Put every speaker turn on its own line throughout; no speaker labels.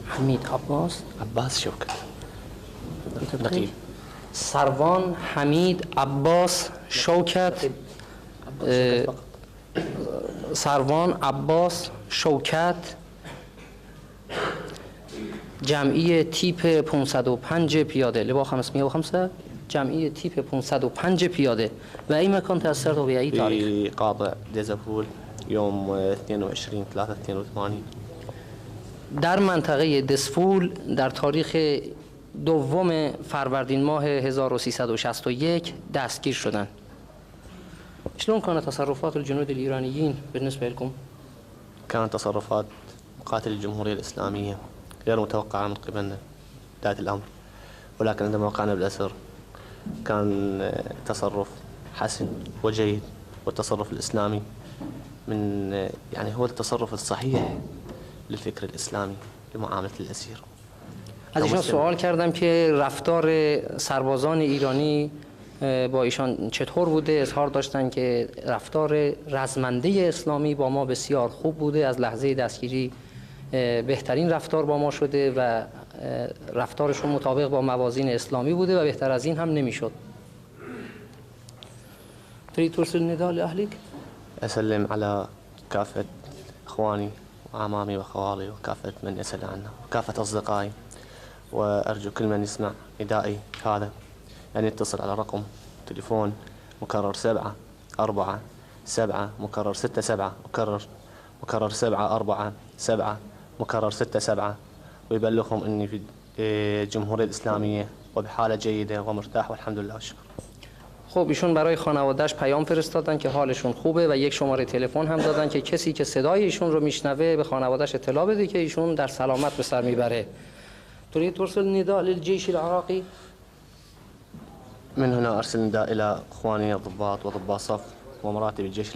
حمید عباس
عباس شوكت نقيب
سروان حمید عباس شوکت سروان عباس شوکت جمعی تیپ 505 پیاده لبا 505 جمعی تیپ 505 پیاده و این مکان تأثیر و به ای تاریخ
في قاطع ديزفول يوم 22/3/82
در منطقه دسفول در تاریخ دوم فروردین ماه 1361 دستگیر شدند. شلون كانت تصرفات الجنود الإيرانيين بالنسبة لكم؟
كانت تصرفات مقاتل الجمهورية الإسلامية غير متوقعة من قبلنا بداية الأمر، ولكن عندما وقعنا بالأسر كان تصرف حسن وجيد، والتصرف الإسلامي من يعني هو التصرف الصحيح للفكر الإسلامي لمعاملة الأسير.
از ایشان سوال کردم که رفتار سربازان ایرانی با ایشان چطور بوده. اظهار داشتن که رفتار رزمنده اسلامی با ما بسیار خوب بوده، از لحظه دستگیری بهترین رفتار با ما شده و رفتارشون مطابق با موازین اسلامی بوده و بهتر از این هم نمیشد. تريد ترسل نداء لأهلك؟
أسلم على كافة إخواني وأعمامي وخوالي وكافة من يسأل عنا وكافة أصدقائي، وأرجو كل من يسمع ندائي هذا أن يتصل على رقم تليفون مكرر 747 مكرر 67 مكرر 747 مكرر 67 ويبلغهم أني في الجمهورية الإسلامية وبحالة جيدة ومرتاح والحمد لله والشكر.
خب ایشون برای خانواده‌اش پیام فرستادن که حالشون خوبه و یک شماره تلفن هم دادن که کسی که صدای ایشون رو میشنوه به خانواده‌اش اطلاع بده که ایشون در سلامت به سر میبره. تريد ترسل نداء للجيش العراقي؟
من هنا أرسل نداء إلى إخواني الضباط وضباط صف ومراتب الجيش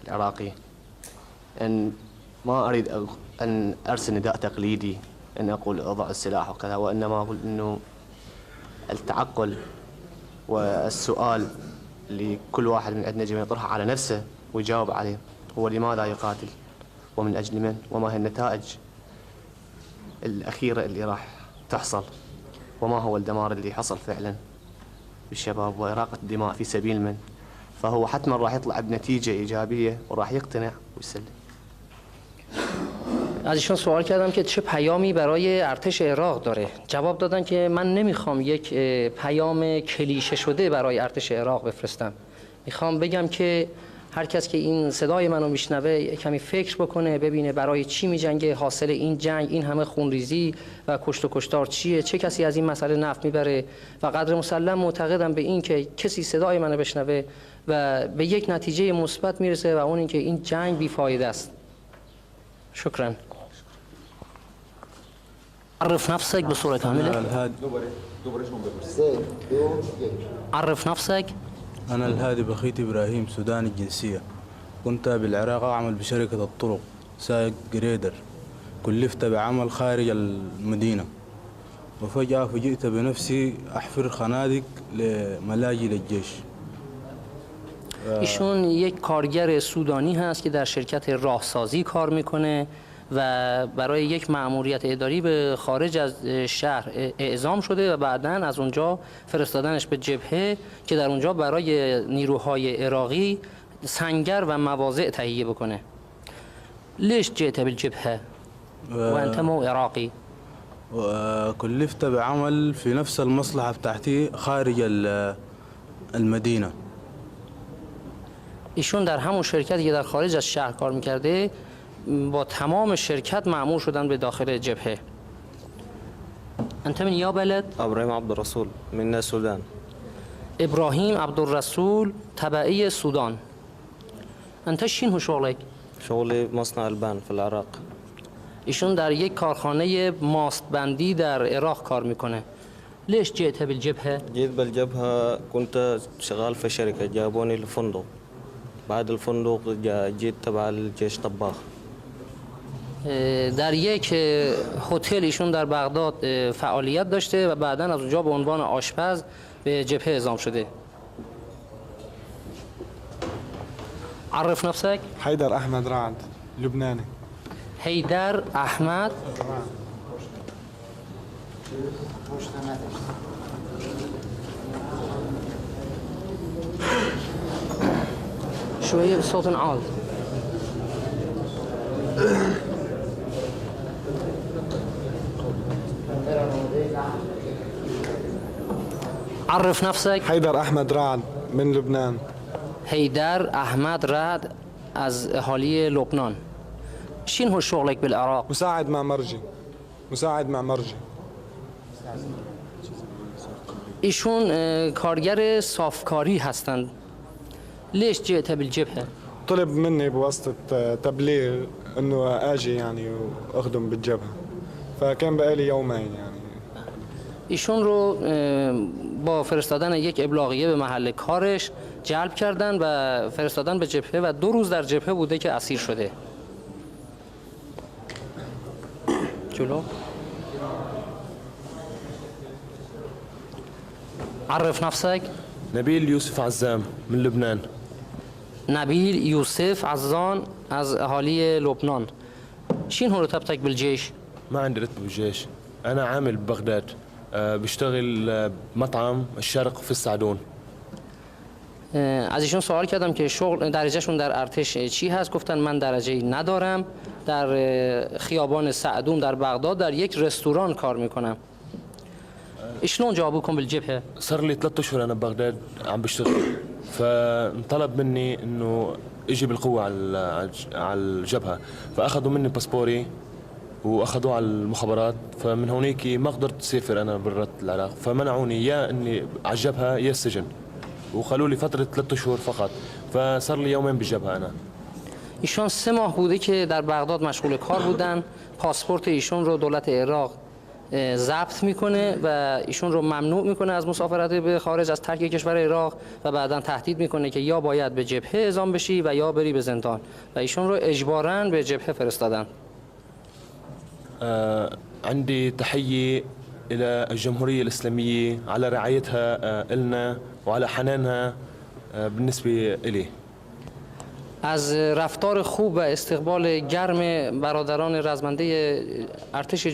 العراقي أن ما أريد أن أرسل نداء تقليدي أن أقول أضع السلاح وكذا، وإنما أقول أنه التعقل والسؤال اللي كل واحد من عندنا جميع يطرحه على نفسه ويجاوب عليه هو لماذا يقاتل ومن أجل من وما هي النتائج الأخيرة اللي راح تحصل وما هو الدمار اللي حصل فعلا بالشباب وإراقة الدماء في سبيل من، فهو حتما راح يطلع بنتيجة إيجابية وراح يقتنع ويسلم.
از ایشون سوال کردم که چه پیامی برای ارتش عراق داره. جواب دادن که من نمیخوام یک پیام کلیشه شده برای ارتش عراق بفرستم. میخوام بگم که هر کس که این صدای منو میشنوه کمی فکر بکنه، ببینه برای چی میجنگه، حاصل این جنگ، این همه خونریزی و کشت و کشتار چیه، چه کسی از این مسئله نفع میبره و قدر مسلم معتقدم به این که کسی صدای منو بشنوه و به یک نتیجه مثبت میرسه و اون این که این جنگ بیفایده است. شکرا. عرف نفسك بصورة كاملة. عرف نفسك.
أنا الهادي بخيت إبراهيم سوداني الجنسية، كنت بالعراق أعمل بشركة الطرق سائق جريدر، كلفت بعمل خارج المدينة وفجأة فوجئت بنفسي أحفر خنادق لملاجئ للجيش.
ایشون یک کارگر سودانی هست که در شرکت راهسازی کار میکنه و برای یک مأموریت اداری به خارج از شهر اعزام شده و بعداً از اونجا فرستادنش به جبهه که در اونجا برای نیروهای عراقی سنگر و مواضع تهیه بکنه. ليش جئت بالجبهة وأنت مو عراقي؟
كلفت بعمل في نفس المصلحة بتاعتي خارج المدينة.
ایشون در همون شرکتی که در خارج از شهر کار میکرده با تمام شرکت مأمور شدن به داخل جبهه. انت من یا بلد؟
ابراهيم عبد الرسول من السودان.
ابراهيم عبد الرسول تبعي السودان. انت شنو شغلك؟
شغلي مصنع البان في العراق.
ایشون در یک کارخانه ماست بندی در عراق کار میکنه. ليش جئت بالجبهه؟
جيت بالجبهة كنت شغال في شركة جابوني الفندق، بعد الفندق جيت تبع الجيش طباخ.
در یک هتل ایشون در بغداد فعالیت داشته و بعداً از اونجا به عنوان آشپز به جبهه اعزام شده. عرف نفسك.
حيدر أحمد رعد لبناني.
حیدر احمد شوية بصوت عال. عرف نفسك.
حيدر أحمد رعد من لبنان.
حيدر أحمد رعد از أهالي لبنان. شين هو شغلك بالعراق؟
مساعد معمرجي.
ایشون کارگر صافکاری هستند. ليش جئت بالجبهة؟
طلب مني بواسطة تبليغ انه اجي يعني واخدم بالجبهة، فكان بقالي يومين يعني.
ایشون رو با فرستادن یک ابلاغیه به محل کارش جلب کردن و فرستادن به جبهه و 2 روز در جبهه بوده که اسیر شده. جلو. عرف نفسك.
نبيل يوسف عزام من لبنان.
نبيل يوسف عزان از اهالي لبنان. شين هو رتبتك بالجيش؟
ما عندي رتبة بالجيش، أنا عامل ببغداد، بشتغل بمطعم الشرق في السعدون.
از ایشون سوال کردم که شغل درجهشون در ارتش چی هست؟ گفتن من درجه‌ای ندارم، در خیابان سعدون در بغداد در یک رستوران کار میکنم. شلون جابوكم بالجبهة؟
صار لي 3 أشهر أنا ببغداد عم بشتغل، فانطلب مني إنه إجي بالقوة على الجبهة، فأخذوا مني باسبوري وأخذوه على المخابرات، فمن هونيك ما قدرت أسافر أنا برا العراق، فمنعوني يا إني على الجبهة يا السجن، وقالوا لي فترة 3 أشهر فقط، فصار لي يومين بالجبهة أنا.
ایشون 3 ماه بوده که در بغداد مشغول کار بودن. پاسپورت ایشون رو دولت عراق ضبط میکنه و ایشون رو ممنوع میکنه از مسافرت به خارج از ترک کشور عراق و بعدا تهدید میکنه که یا باید به جبهه اعزام بشی و یا بری به زندان و ایشون رو اجباراً به جبهه فرستادن.
عندي تحية إلى الجمهورية الإسلامية على رعايتها إلنا وعلى حنانها بالنسبة إلي.
از رفتار خوب و استقبال گرم برادران رزمنده ارتش